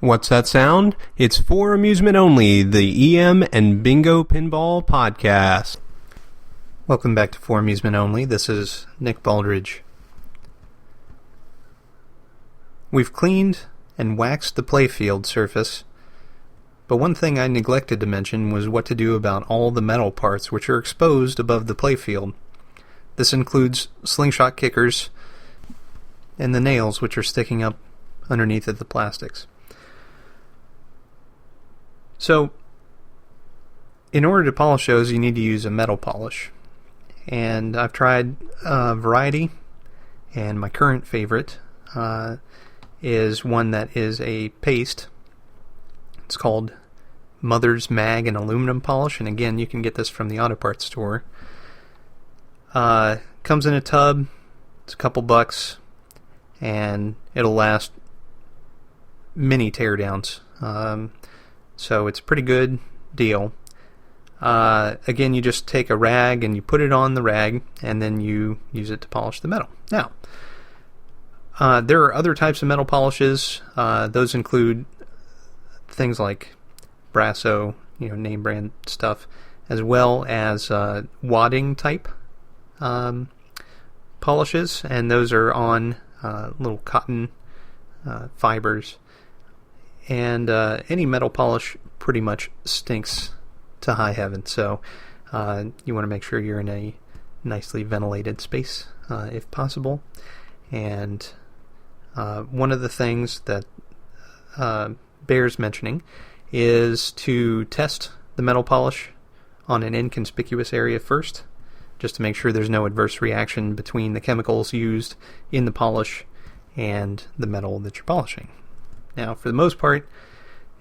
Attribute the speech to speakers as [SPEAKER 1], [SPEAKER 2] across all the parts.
[SPEAKER 1] What's that sound? It's for amusement only, the EM and Bingo Pinball Podcast.
[SPEAKER 2] Welcome back to For Amusement Only. This is Nick Baldridge. We've cleaned and waxed the playfield surface, but one thing I neglected to mention was what to do about all the metal parts which are exposed above the playfield. This includes slingshot kickers and the nails which are sticking up underneath of the plastics. So, in order to polish those, you need to use a metal polish. And I've tried a variety, and my current favorite is one that is a paste. It's called Mother's Mag and Aluminum Polish, and again, you can get this from the auto parts store. Comes in a tub, it's a couple bucks, and it'll last many teardowns. So it's a pretty good deal. Again, you just take a rag and you put it on the rag, and then you use it to polish the metal. Now, there are other types of metal polishes. Those include things like Brasso, name brand stuff, as well as wadding type polishes, and those are on little cotton fibers. And any metal polish pretty much stinks to high heaven, so you want to make sure you're in a nicely ventilated space if possible. And one of the things that bears mentioning is to test the metal polish on an inconspicuous area first, just to make sure there's no adverse reaction between the chemicals used in the polish and the metal that you're polishing. Now, for the most part,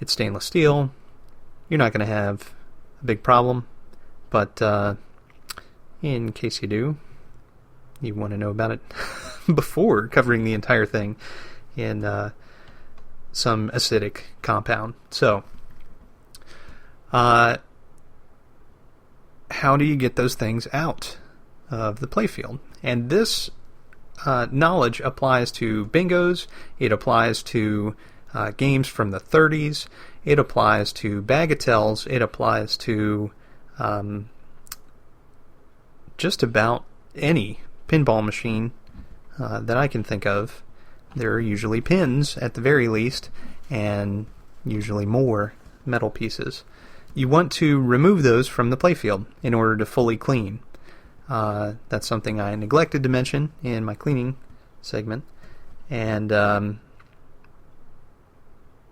[SPEAKER 2] it's stainless steel. You're not going to have a big problem, but in case you do, you want to know about it before covering the entire thing in some acidic compound. So, how do you get those things out of the playfield? And this knowledge applies to bingos, it applies to games from the 30s, it applies to bagatelles, it applies to just about any pinball machine that I can think of. There are usually pins at the very least, and usually more metal pieces. You want to remove those from the playfield in order to fully clean. That's something I neglected to mention in my cleaning segment. And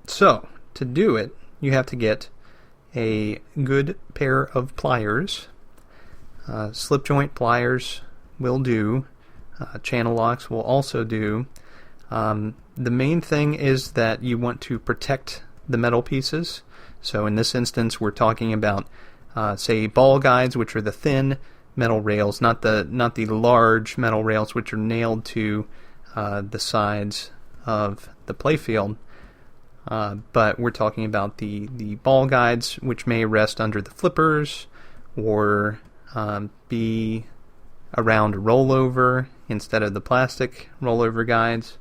[SPEAKER 2] so, to do it, you have to get a good pair of pliers. Slip joint pliers will do. Channel locks will also do. The main thing is that you want to protect the metal pieces. So in this instance, we're talking about, say, ball guides, which are the thin metal rails, not the large metal rails which are nailed to the sides of the playfield. But we're talking about the ball guides, which may rest under the flippers or be around a rollover instead of the plastic rollover guides,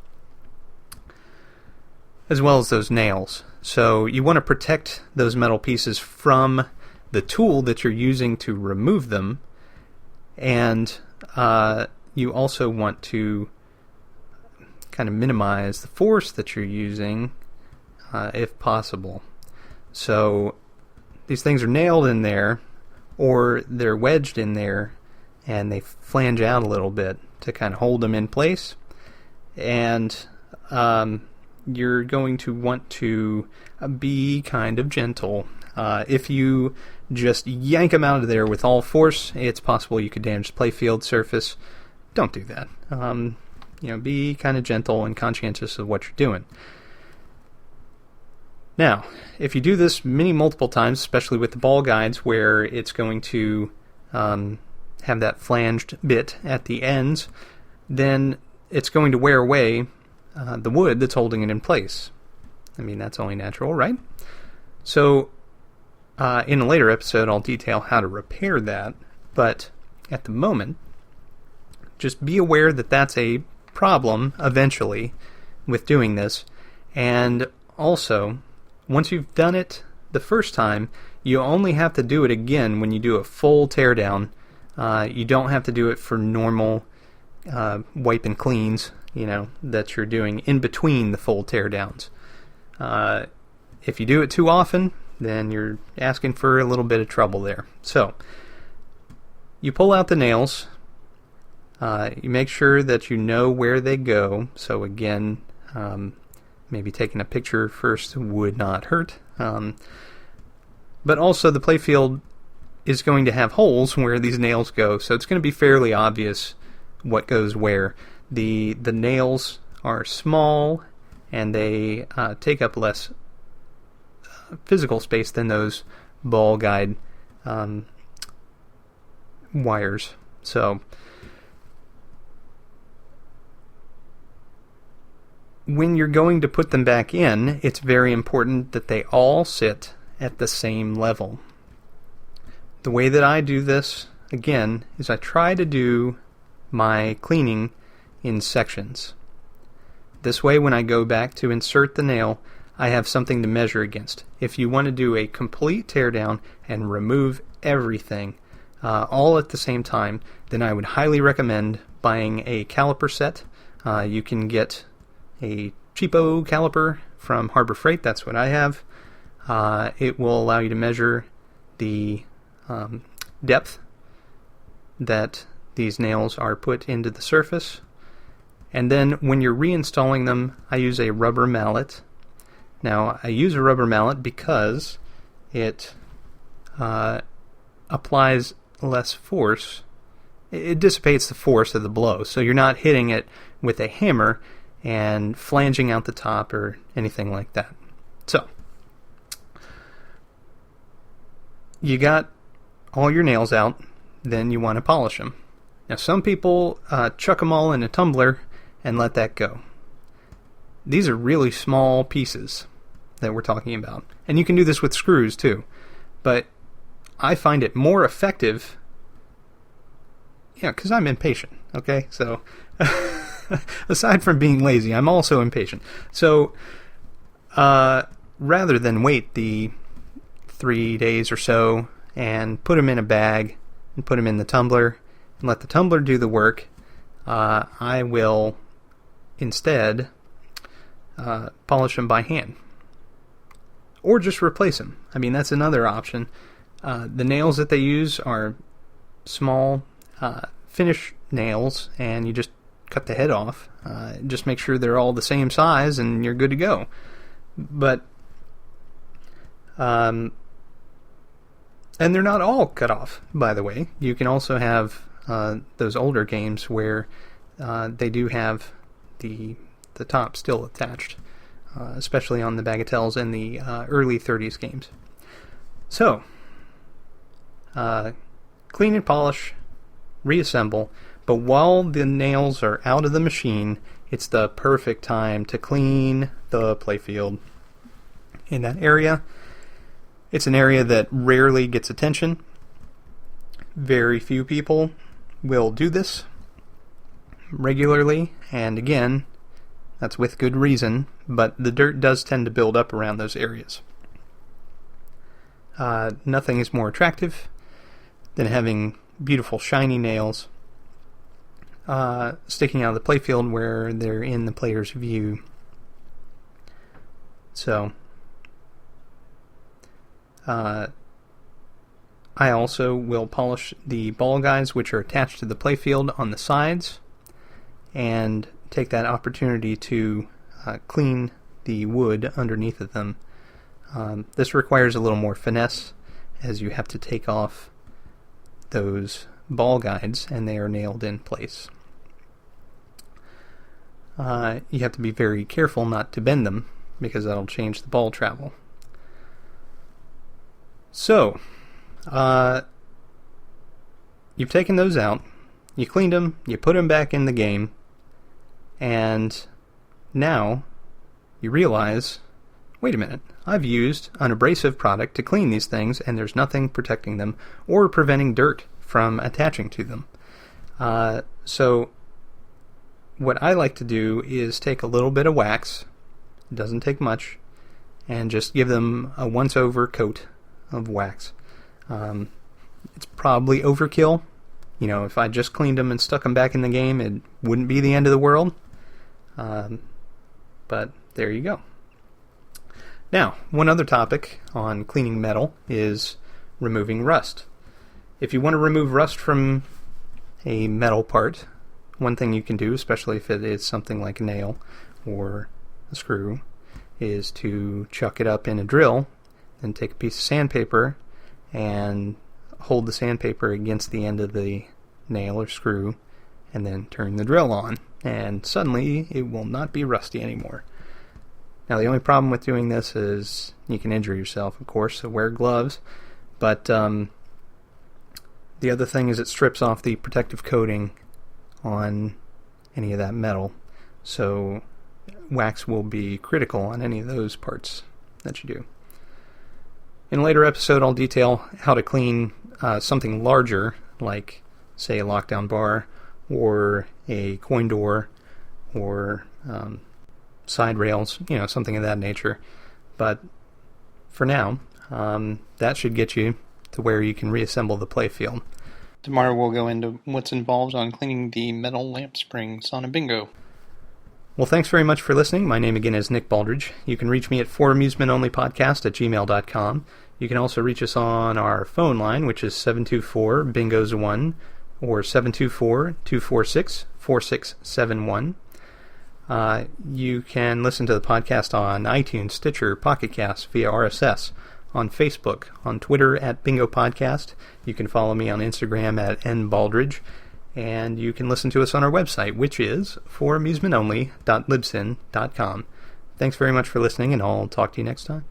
[SPEAKER 2] as well as those nails. So you want to protect those metal pieces from the tool that you're using to remove them, and you also want to kind of minimize the force that you're using if possible. So these things are nailed in there, or they're wedged in there, and they flange out a little bit to kind of hold them in place. And you're going to want to be kind of gentle. If you just yank them out of there with all force, it's possible you could damage the playfield surface. Don't do that. Be kind of gentle and conscientious of what you're doing. Now, if you do this multiple times, especially with the ball guides, where it's going to have that flanged bit at the ends, then it's going to wear away the wood that's holding it in place. I mean, that's only natural, right? So, in a later episode, I'll detail how to repair that, but at the moment, just be aware that that's a problem eventually with doing this, and Also, once you've done it the first time, you only have to do it again when you do a full teardown. You don't have to do it for normal wipe and cleans, that you're doing in between the full teardowns. If you do it too often, then you're asking for a little bit of trouble there. So, you pull out the nails. You make sure that you know where they go. So again, maybe taking a picture first would not hurt. But also the playfield is going to have holes where these nails go, so it's going to be fairly obvious what goes where. The nails are small and they take up less physical space than those ball guide wires. So when you're going to put them back in, it's very important that they all sit at the same level. The way that I do this, again, is I try to do my cleaning in sections. This way, when I go back to insert the nail, I have something to measure against. If you want to do a complete teardown and remove everything all at the same time, then I would highly recommend buying a caliper set. You can get a cheapo caliper from Harbor Freight. That's what I have. It will allow you to measure the depth that these nails are put into the surface. And then when you're reinstalling them, I use a rubber mallet. Now, I use a rubber mallet because it applies less force. It dissipates the force of the blow, so you're not hitting it with a hammer and flanging out the top or anything like that. So, you got all your nails out, then you want to polish them. Now, some people chuck them all in a tumbler and let that go. These are really small pieces that we're talking about. And you can do this with screws too. But I find it more effective, because I'm impatient, okay? So, aside from being lazy, I'm also impatient. So, rather than wait the 3 days or so and put them in a bag and put them in the tumbler and let the tumbler do the work, I will instead polish them by hand. Or just replace them. I mean, that's another option. The nails that they use are small finish nails, and you just cut the head off. Just make sure they're all the same size, and you're good to go. But, and they're not all cut off, by the way. You can also have those older games where they do have the top still attached, especially on the Bagatelles and the early 30s games. So, clean and polish, reassemble, but while the nails are out of the machine, it's the perfect time to clean the playfield in that area. It's an area that rarely gets attention. Very few people will do this regularly, and again, that's with good reason, but the dirt does tend to build up around those areas. Nothing is more attractive than having beautiful shiny nails sticking out of the playfield where they're in the player's view. So, I also will polish the ball guides which are attached to the playfield on the sides, and take that opportunity to clean the wood underneath of them. This requires a little more finesse, as you have to take off those ball guides and they are nailed in place. You have to be very careful not to bend them, because that'll change the ball travel. So, you've taken those out, you cleaned them, you put them back in the game, and now you realize, wait a minute, I've used an abrasive product to clean these things and there's nothing protecting them or preventing dirt from attaching to them. So what I like to do is take a little bit of wax, it doesn't take much, and just give them a once-over coat of wax. It's probably overkill. If I just cleaned them and stuck them back in the game, it wouldn't be the end of the world. But there you go. Now, one other topic on cleaning metal is removing rust. If you want to remove rust from a metal part, one thing you can do, especially if it is something like a nail or a screw, is to chuck it up in a drill and take a piece of sandpaper and hold the sandpaper against the end of the nail or screw and then turn the drill on, and suddenly it will not be rusty anymore. Now, the only problem with doing this is you can injure yourself, of course, so wear gloves. But the other thing is it strips off the protective coating on any of that metal. So wax will be critical on any of those parts that you do. In a later episode, I'll detail how to clean something larger, like, say, a lockdown bar or a coin door or side rails, something of that nature. But for now, that should get you to where you can reassemble the playfield. Tomorrow we'll go into what's involved on cleaning the metal lamp springs on a bingo. Well, thanks very much for listening. My name again is Nick Baldridge. You can reach me at foramusementonlypodcast@gmail.com. You can also reach us on our phone line, which is 724-BINGOS1 or 724-246-4671. You can listen to the podcast on iTunes, Stitcher, Pocket Cast, via RSS, on Facebook, on Twitter at Bingo Podcast. You can follow me on Instagram at nbaldridge, and you can listen to us on our website, which is foramusementonly.libsyn.com. Thanks very much for listening, and I'll talk to you next time.